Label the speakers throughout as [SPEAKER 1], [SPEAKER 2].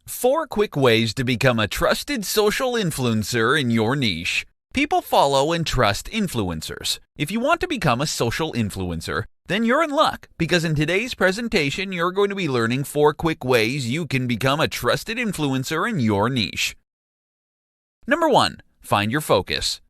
[SPEAKER 1] 4 quick ways to become a trusted social influencer in your niche. People follow and trust influencers. If you want to become a social influencer, then you're in luck, because in today's presentation, you're going to be learning 4 quick ways you can become a trusted influencer in your niche. Number 1, find your focus.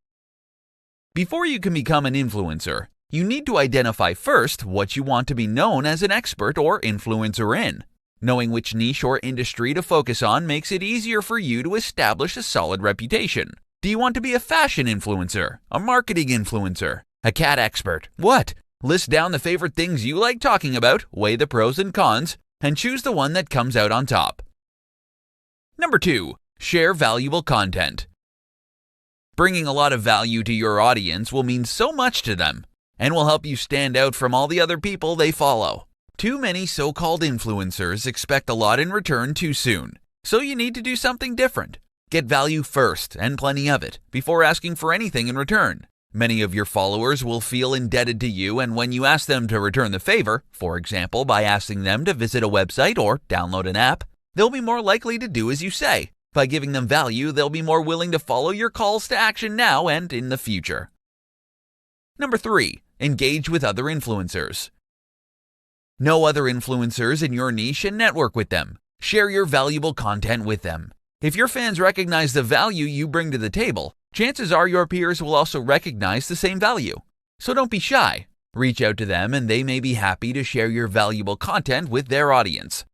[SPEAKER 1] Before you can become an influencer, you need to identify first what you want to be known as an expert or influencer in. Knowing which niche or industry to focus on makes it easier for you to establish a solid reputation. Do you want to be a fashion influencer, a marketing influencer, a cat expert? What? List down the favorite things you like talking about, weigh the pros and cons, and choose the one that comes out on top. Number 2, share valuable content. Bringing a lot of value to your audience will mean so much to them and will help you stand out from all the other people they follow. Too many so-called influencers expect a lot in return too soon, so you need to do something different. Get value first, and plenty of it, before asking for anything in return. Many of your followers will feel indebted to you, and when you ask them to return the favor, for example by asking them to visit a website or download an app, they'll be more likely to do as you say. By giving them value, they'll be more willing to follow your calls to action now and in the future. Number 3, engage with other influencers. Know other influencers in your niche and network with them. Share your valuable content with them. If your fans recognize the value you bring to the table, chances are your peers will also recognize the same value. So don't be shy. Reach out to them and they may be happy to share your valuable content with their audience.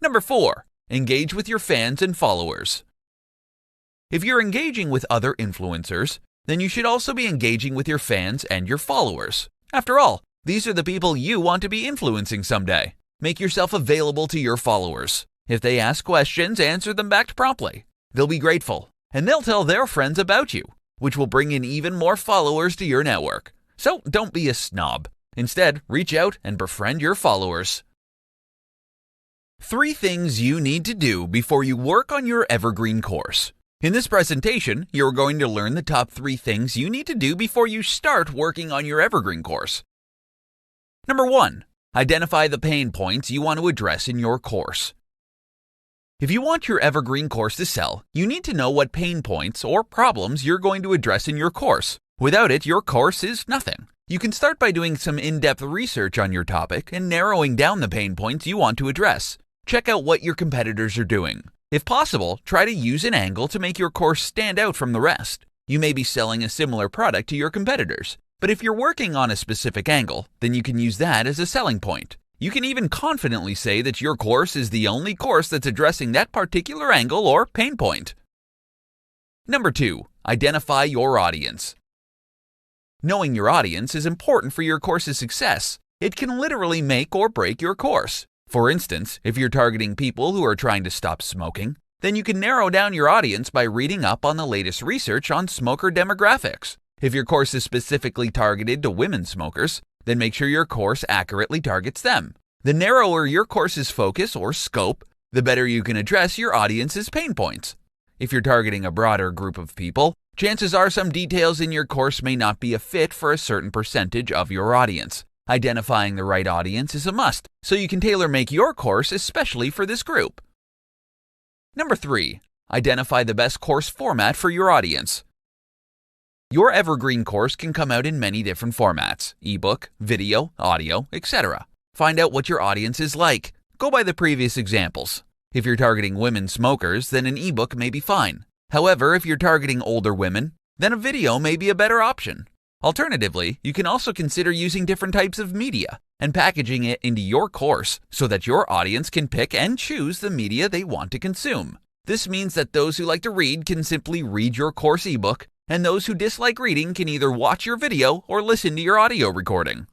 [SPEAKER 1] Number 4, engage with your fans and followers. If you're engaging with other influencers, then you should also be engaging with your fans and your followers. After all, these are the people you want to be influencing someday. Make yourself available to your followers. If they ask questions, answer them back promptly. They'll be grateful, and they'll tell their friends about you, which will bring in even more followers to your network. So don't be a snob. Instead, reach out and befriend your followers. 3 things you need to do before you work on your Evergreen course. In this presentation, you're going to learn the top 3 things you need to do before you start working on your Evergreen course. Number 1, identify the pain points you want to address in your course. If you want your Evergreen course to sell, you need to know what pain points or problems you're going to address in your course. Without it, your course is nothing. You can start by doing some in-depth research on your topic and narrowing down the pain points you want to address. Check out what your competitors are doing. If possible, try to use an angle to make your course stand out from the rest. You may be selling a similar product to your competitors, but if you're working on a specific angle, then you can use that as a selling point. You can even confidently say that your course is the only course that's addressing that particular angle or pain point. Number 2, identify your audience. Knowing your audience is important for your course's success. It can literally make or break your course. For instance, if you're targeting people who are trying to stop smoking, then you can narrow down your audience by reading up on the latest research on smoker demographics. If your course is specifically targeted to women smokers, then make sure your course accurately targets them. The narrower your course's focus or scope, the better you can address your audience's pain points. If you're targeting a broader group of people, chances are some details in your course may not be a fit for a certain percentage of your audience. Identifying the right audience is a must, so you can tailor-make your course especially for this group. Number 3, identify the best course format for your audience. Your Evergreen course can come out in many different formats: ebook, video, audio, etc. Find out what your audience is like. Go by the previous examples. If you're targeting women smokers, then an ebook may be fine. However, if you're targeting older women, then a video may be a better option. Alternatively, you can also consider using different types of media and packaging it into your course so that your audience can pick and choose the media they want to consume. This means that those who like to read can simply read your course ebook, and those who dislike reading can either watch your video or listen to your audio recording.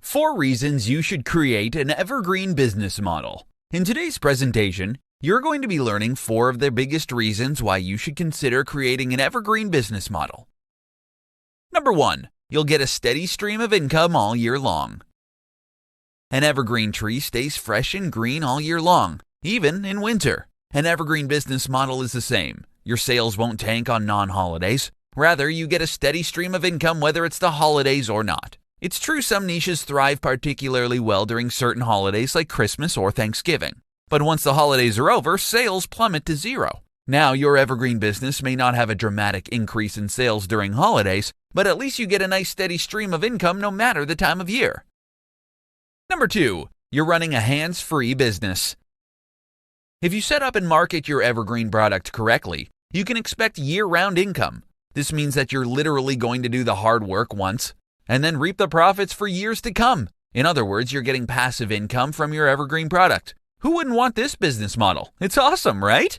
[SPEAKER 1] 4 reasons you should create an Evergreen business model. In today's presentation, you're going to be learning 4 of the biggest reasons why you should consider creating an Evergreen business model. Number 1, you'll get a steady stream of income all year long. An evergreen tree stays fresh and green all year long, even in winter. An evergreen business model is the same. Your sales won't tank on non-holidays. Rather, you get a steady stream of income whether it's the holidays or not. It's true some niches thrive particularly well during certain holidays like Christmas or Thanksgiving. But once the holidays are over, sales plummet to zero. Now, your evergreen business may not have a dramatic increase in sales during holidays, but at least you get a nice steady stream of income no matter the time of year. Number 2, you're running a hands-free business. If you set up and market your evergreen product correctly, you can expect year-round income. This means that you're literally going to do the hard work once and then reap the profits for years to come. In other words, you're getting passive income from your evergreen product. Who wouldn't want this business model? It's awesome, right?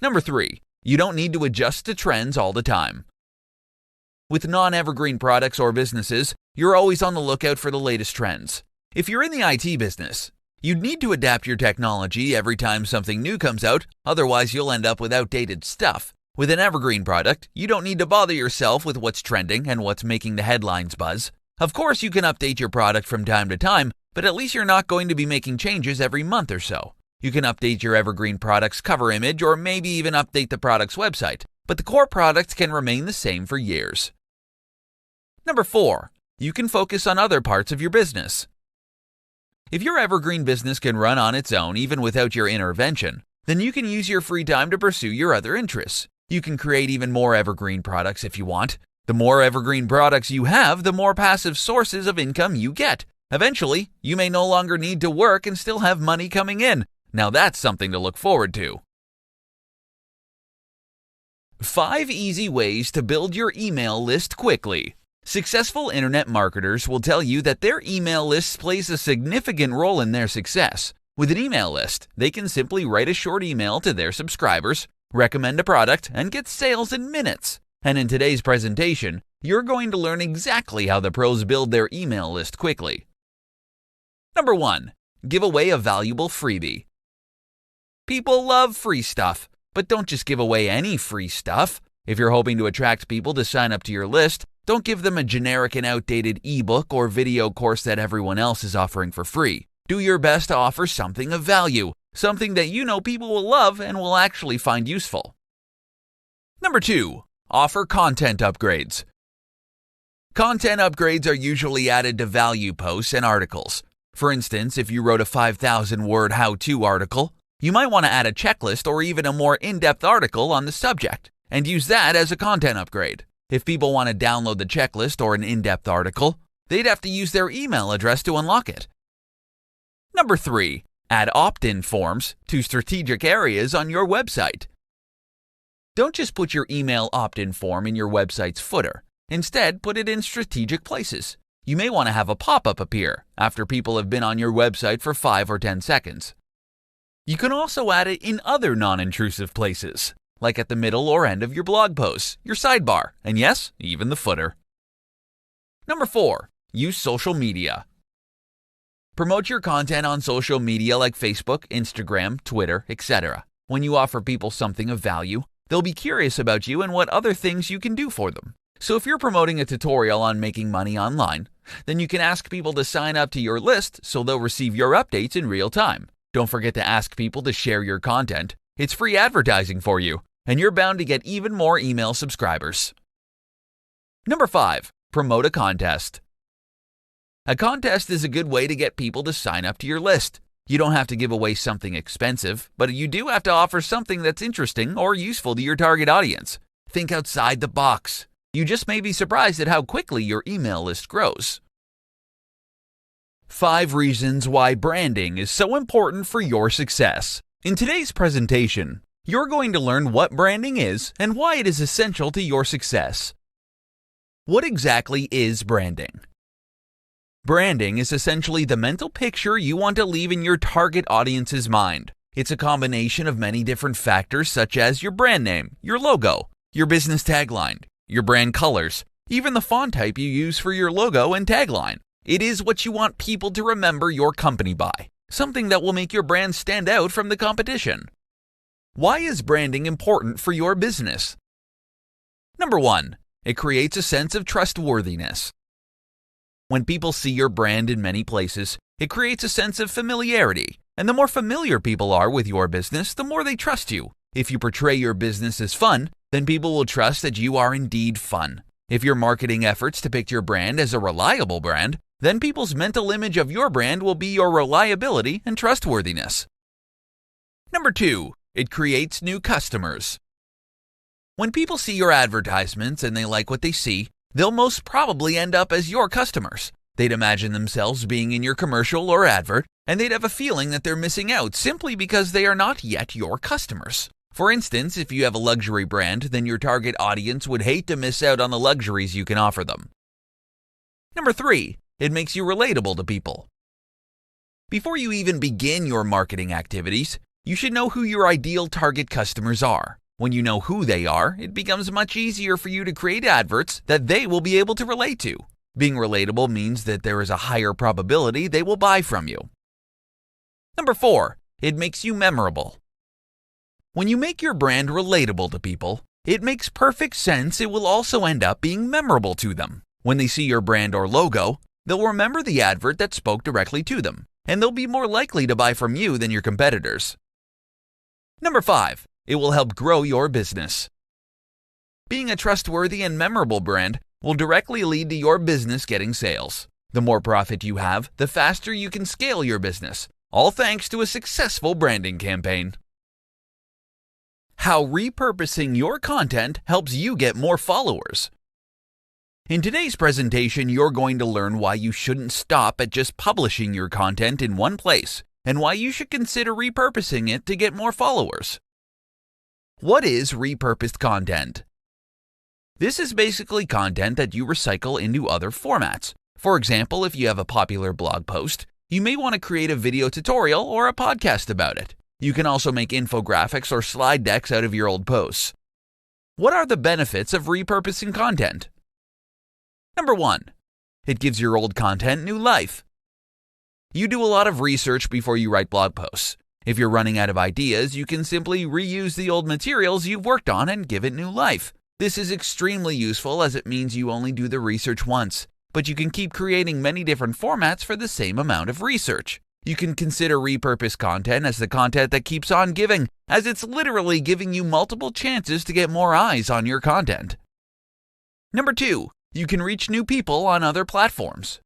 [SPEAKER 1] Number 3, you don't need to adjust to trends all the time. With non-evergreen products or businesses, you're always on the lookout for the latest trends. If you're in the IT business, you'd need to adapt your technology every time something new comes out, otherwise you'll end up with outdated stuff. With an evergreen product, you don't need to bother yourself with what's trending and what's making the headlines buzz. Of course, you can update your product from time to time, but at least you're not going to be making changes every month or so. You can update your evergreen product's cover image or maybe even update the product's website, but the core product can remain the same for years. Number 4, you can focus on other parts of your business. If your evergreen business can run on its own even without your intervention, then you can use your free time to pursue your other interests. You can create even more evergreen products if you want. The more evergreen products you have, the more passive sources of income you get. Eventually, you may no longer need to work and still have money coming in. Now that's something to look forward to. 5 easy ways to build your email list quickly. Successful internet marketers will tell you that their email list plays a significant role in their success. With an email list, they can simply write a short email to their subscribers, recommend a product, and get sales in minutes. And in today's presentation, you're going to learn exactly how the pros build their email list quickly. Number 1, give away a valuable freebie. People love free stuff, but don't just give away any free stuff. If you're hoping to attract people to sign up to your list, don't give them a generic and outdated ebook or video course that everyone else is offering for free. Do your best to offer something of value, something that you know people will love and will actually find useful. Number 2, offer content upgrades. Content upgrades are usually added to value posts and articles. For instance, if you wrote a 5,000-word how-to article, you might want to add a checklist or even a more in-depth article on the subject and use that as a content upgrade. If people want to download the checklist or an in-depth article, they'd have to use their email address to unlock it. Number 3, add opt-in forms to strategic areas on your website. Don't just put your email opt-in form in your website's footer. Instead, put it in strategic places. You may want to have a pop-up appear after people have been on your website for 5 or 10 seconds. You can also add it in other non-intrusive places, like at the middle or end of your blog posts, your sidebar, and yes, even the footer. Number 4, use social media. Promote your content on social media like Facebook, Instagram, Twitter, etc. When you offer people something of value, they'll be curious about you and what other things you can do for them. So if you're promoting a tutorial on making money online, then you can ask people to sign up to your list so they'll receive your updates in real time. Don't forget to ask people to share your content. It's free advertising for you, and you're bound to get even more email subscribers. Number 5, promote a contest. A contest is a good way to get people to sign up to your list. You don't have to give away something expensive, but you do have to offer something that's interesting or useful to your target audience. Think outside the box. You just may be surprised at how quickly your email list grows. 5 reasons why branding is so important for your success. In today's presentation, you're going to learn what branding is and why it is essential to your success. What exactly is branding? Branding is essentially the mental picture you want to leave in your target audience's mind. It's a combination of many different factors such as your brand name, your logo, your business tagline, your brand colors, even the font type you use for your logo and tagline. It is what you want people to remember your company by, something that will make your brand stand out from the competition. Why is branding important for your business? Number 1, it creates a sense of trustworthiness. When people see your brand in many places, it creates a sense of familiarity, and the more familiar people are with your business, the more they trust you. If you portray your business as fun, then people will trust that you are indeed fun. If your marketing efforts depict your brand as a reliable brand, then people's mental image of your brand will be your reliability and trustworthiness. Number 2, it creates new customers. When people see your advertisements and they like what they see, they'll most probably end up as your customers. They'd imagine themselves being in your commercial or advert, and they'd have a feeling that they're missing out simply because they are not yet your customers. For instance, if you have a luxury brand, then your target audience would hate to miss out on the luxuries you can offer them. Number 3, it makes you relatable to people. Before you even begin your marketing activities, you should know who your ideal target customers are. When you know who they are, it becomes much easier for you to create adverts that they will be able to relate to. Being relatable means that there is a higher probability they will buy from you. Number 4, it makes you memorable. When you make your brand relatable to people, it makes perfect sense it will also end up being memorable to them. When they see your brand or logo, they'll remember the advert that spoke directly to them, and they'll be more likely to buy from you than your competitors. Number 5, it will help grow your business. Being a trustworthy and memorable brand will directly lead to your business getting sales. The more profit you have, the faster you can scale your business, all thanks to a successful branding campaign. How repurposing your content helps you get more followers. In today's presentation, you're going to learn why you shouldn't stop at just publishing your content in one place, and why you should consider repurposing it to get more followers. What is repurposed content? This is basically content that you recycle into other formats. For example, if you have a popular blog post, you may want to create a video tutorial or a podcast about it. You can also make infographics or slide decks out of your old posts. What are the benefits of repurposing content? Number 1, it gives your old content new life. You do a lot of research before you write blog posts. If you're running out of ideas, you can simply reuse the old materials you've worked on and give it new life. This is extremely useful as it means you only do the research once, but you can keep creating many different formats for the same amount of research. You can consider repurposed content as the content that keeps on giving, as it's literally giving you multiple chances to get more eyes on your content. Number 2, you can reach new people on other platforms.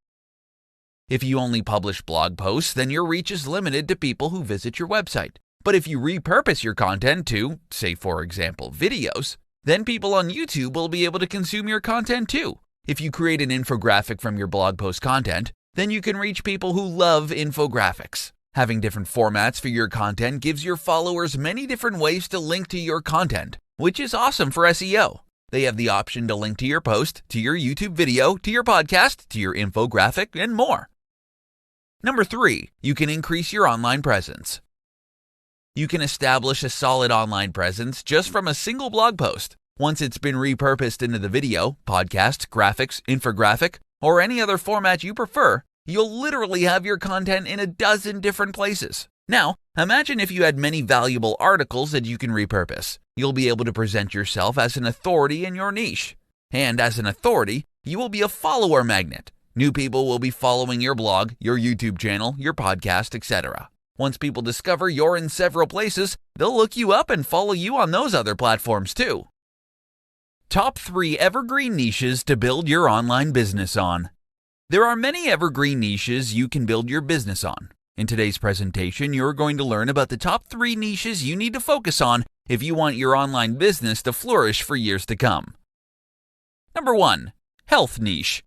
[SPEAKER 1] If you only publish blog posts, then your reach is limited to people who visit your website. But if you repurpose your content to, say for example, videos, then people on YouTube will be able to consume your content too. If you create an infographic from your blog post content, then you can reach people who love infographics. Having different formats for your content gives your followers many different ways to link to your content, which is awesome for SEO. They have the option to link to your post, to your YouTube video, to your podcast, to your infographic, and more. Number 3, you can increase your online presence. You can establish a solid online presence just from a single blog post. Once it's been repurposed into the video, podcast, graphics, infographic, or any other format you prefer, you'll literally have your content in a dozen different places. Now, imagine if you had many valuable articles that you can repurpose. You'll be able to present yourself as an authority in your niche. And as an authority, you will be a follower magnet. New people will be following your blog, your YouTube channel, your podcast, etc. Once people discover you're in several places, they'll look you up and follow you on those other platforms too. Top 3 evergreen niches to build your online business on. There are many evergreen niches you can build your business on. In today's presentation, you're going to learn about the top 3 niches you need to focus on if you want your online business to flourish for years to come. Number 1, health niche.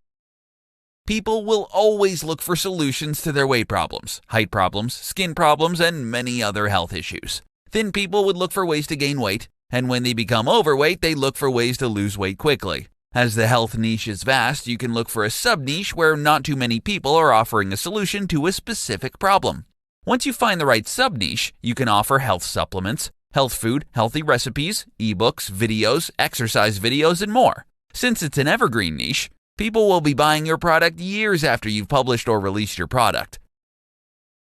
[SPEAKER 1] People will always look for solutions to their weight problems, height problems, skin problems, and many other health issues. Thin people would look for ways to gain weight, and when they become overweight, they look for ways to lose weight quickly. As the health niche is vast, you can look for a sub-niche where not too many people are offering a solution to a specific problem. Once you find the right sub-niche, you can offer health supplements, health food, healthy recipes, ebooks, videos, exercise videos, and more. Since it's an evergreen niche, people will be buying your product years after you've published or released your product.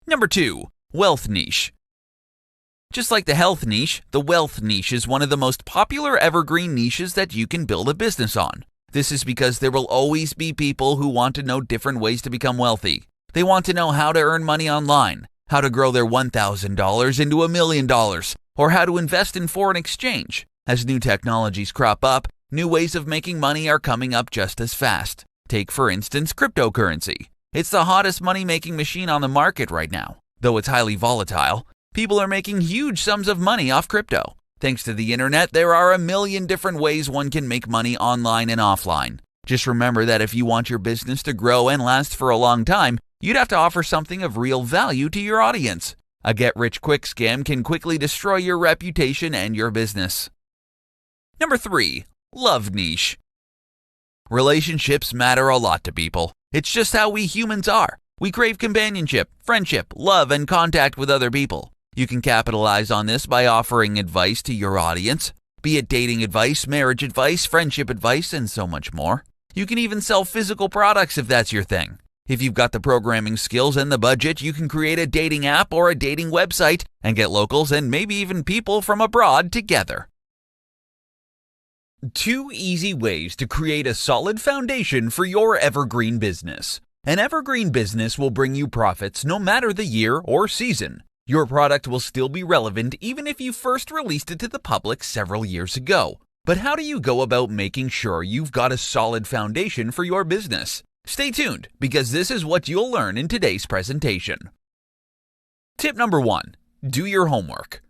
[SPEAKER 1] Number 2, wealth niche. Just like the health niche, the wealth niche is one of the most popular evergreen niches that you can build a business on. This is because there will always be people who want to know different ways to become wealthy. They want to know how to earn money online, how to grow their $1,000 into $1 million, or how to invest in foreign exchange. As new technologies crop up, New ways of making money are coming up just as fast. Take, for instance, cryptocurrency. It's the hottest money-making machine on the market right now. Though it's highly volatile, people are making huge sums of money off crypto. Thanks to the internet, there are a million different ways one can make money online and offline. Just remember that if you want your business to grow and last for a long time, you'd have to offer something of real value to your audience. A get-rich-quick scam can quickly destroy your reputation and your business. Number 3. Love niche. Relationships matter a lot to people. It's just how we humans are. We crave companionship, friendship, love, and contact with other people. You can capitalize on this by offering advice to your audience, be it dating advice, marriage advice, friendship advice, and so much more. You can even sell physical products if that's your thing. If you've got the programming skills and the budget, you can create a dating app or a dating website and get locals and maybe even people from abroad together. 2 easy ways to create a solid foundation for your evergreen business. An evergreen business will bring you profits no matter the year or season. Your product will still be relevant even if you first released it to the public several years ago. But how do you go about making sure you've got a solid foundation for your business? Stay tuned, because this is what you'll learn in today's presentation. Tip number 1. Do your homework.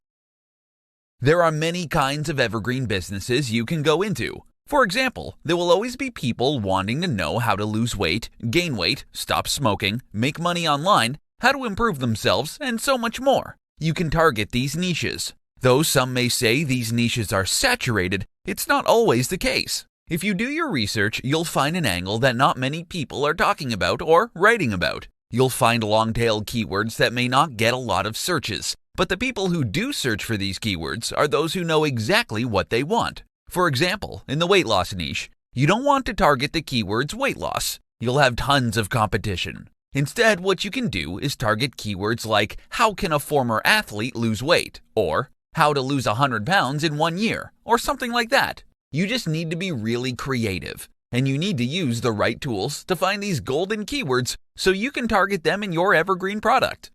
[SPEAKER 1] There are many kinds of evergreen businesses you can go into. For example, there will always be people wanting to know how to lose weight, gain weight, stop smoking, make money online, how to improve themselves, and so much more. You can target these niches. Though some may say these niches are saturated, it's not always the case. If you do your research, you'll find an angle that not many people are talking about or writing about. You'll find long-tailed keywords that may not get a lot of searches, but the people who do search for these keywords are those who know exactly what they want. For example, in the weight loss niche, you don't want to target the keywords weight loss. You'll have tons of competition. Instead, what you can do is target keywords like how can a former athlete lose weight, or how to lose 100 pounds in 1 year, or something like that. You just need to be really creative, and you need to use the right tools to find these golden keywords so you can target them in your evergreen product.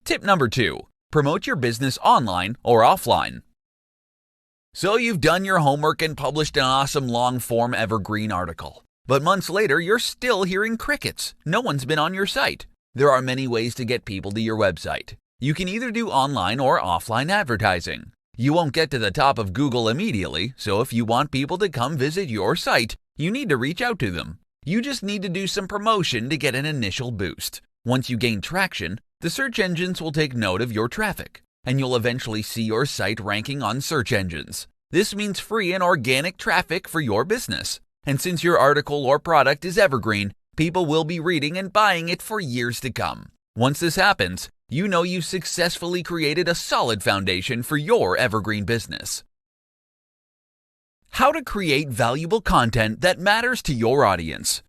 [SPEAKER 1] Tip number 2. Promote your business online or offline. So you've done your homework and published an awesome long-form evergreen article. But months later, you're still hearing crickets. No one's been on your site. There are many ways to get people to your website. You can either do online or offline advertising. You won't get to the top of Google immediately, so if you want people to come visit your site, you need to reach out to them. You just need to do some promotion to get an initial boost. Once you gain traction, the search engines will take note of your traffic, and you'll eventually see your site ranking on search engines. This means free and organic traffic for your business. And since your article or product is evergreen, people will be reading and buying it for years to come. Once this happens, you know you've successfully created a solid foundation for your evergreen business. How to create valuable content that matters to your audience.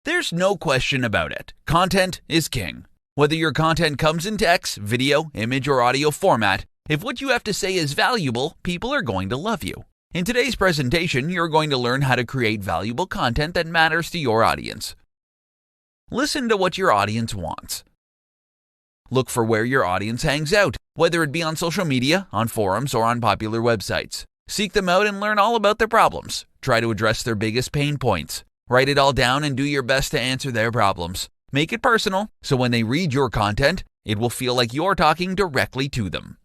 [SPEAKER 1] There's no question about it. Content is king. Whether your content comes in text, video, image, or audio format, if what you have to say is valuable, people are going to love you. In today's presentation, you're going to learn how to create valuable content that matters to your audience. Listen to what your audience wants. Look for where your audience hangs out, whether it be on social media, on forums, or on popular websites. Seek them out and learn all about their problems. Try to address their biggest pain points. Write it all down and do your best to answer their problems. Make it personal, so when they read your content, it will feel like you're talking directly to them.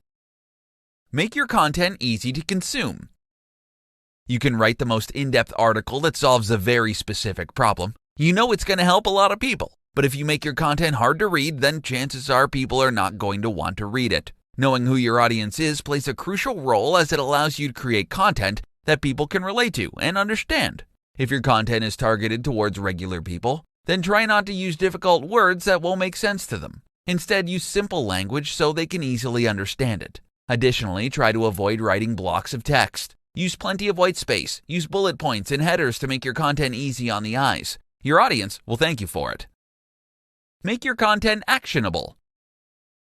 [SPEAKER 1] Make your content easy to consume. You can write the most in-depth article that solves a very specific problem. You know it's going to help a lot of people. But if you make your content hard to read, then chances are people are not going to want to read it. Knowing who your audience is plays a crucial role, as it allows you to create content that people can relate to and understand. If your content is targeted towards regular people, then try not to use difficult words that won't make sense to them. Instead, use simple language so they can easily understand it. Additionally, try to avoid writing blocks of text. Use plenty of white space. Use bullet points and headers to make your content easy on the eyes. Your audience will thank you for it. Make your content actionable.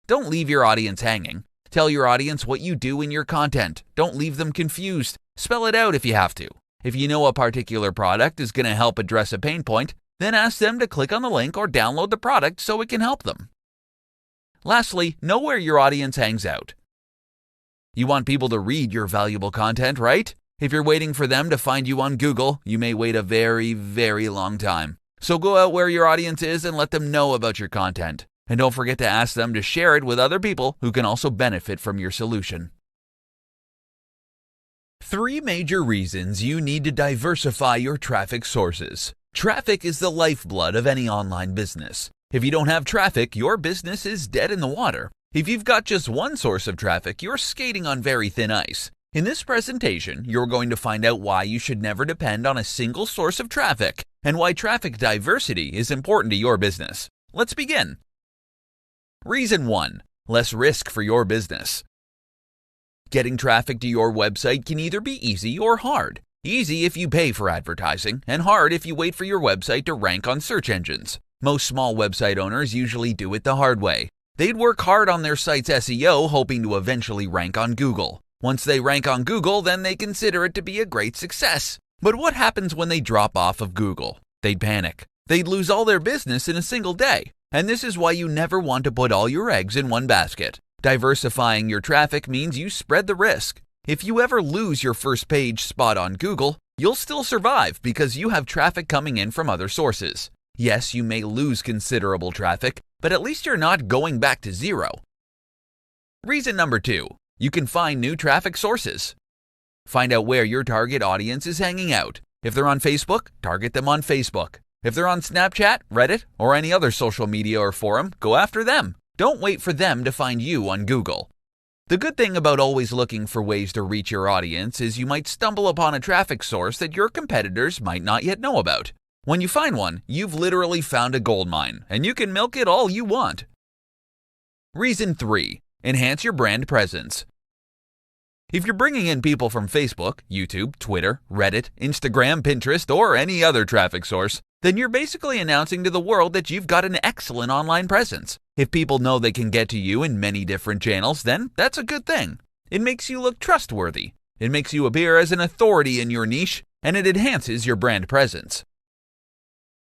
[SPEAKER 1] Don't leave your audience hanging. Tell your audience what you do in your content. Don't leave them confused. Spell it out if you have to. If you know a particular product is going to help address a pain point, then ask them to click on the link or download the product so it can help them. Lastly, know where your audience hangs out. You want people to read your valuable content, right? If you're waiting for them to find you on Google, you may wait a very, very long time. So go out where your audience is and let them know about your content. And don't forget to ask them to share it with other people who can also benefit from your solution. 3 major reasons you need to diversify your traffic sources. Traffic is the lifeblood of any online business. If you don't have traffic, your business is dead in the water. If you've got just one source of traffic, you're skating on very thin ice. In this presentation, you're going to find out why you should never depend on a single source of traffic and why traffic diversity is important to your business. Let's begin. Reason 1. Less risk for your business. Getting traffic to your website can either be easy or hard. Easy if you pay for advertising, and hard if you wait for your website to rank on search engines. Most small website owners usually do it the hard way. They'd work hard on their site's SEO, hoping to eventually rank on Google. Once they rank on Google, then they consider it to be a great success. But what happens when they drop off of Google? They'd panic. They'd lose all their business in a single day. And this is why you never want to put all your eggs in one basket. Diversifying your traffic means you spread the risk. If you ever lose your first page spot on Google, you'll still survive because you have traffic coming in from other sources. Yes, you may lose considerable traffic, but at least you're not going back to zero. Reason number 2. You can find new traffic sources. Find out where your target audience is hanging out. If they're on Facebook, target them on Facebook. If they're on Snapchat, Reddit, or any other social media or forum, go after them. Don't wait for them to find you on Google. The good thing about always looking for ways to reach your audience is you might stumble upon a traffic source that your competitors might not yet know about. When you find one, you've literally found a gold mine, and you can milk it all you want. Reason 3. Enhance your brand presence. If you're bringing in people from Facebook, YouTube, Twitter, Reddit, Instagram, Pinterest, or any other traffic source, then you're basically announcing to the world that you've got an excellent online presence. If people know they can get to you in many different channels, then that's a good thing. It makes you look trustworthy. It makes you appear as an authority in your niche, and it enhances your brand presence.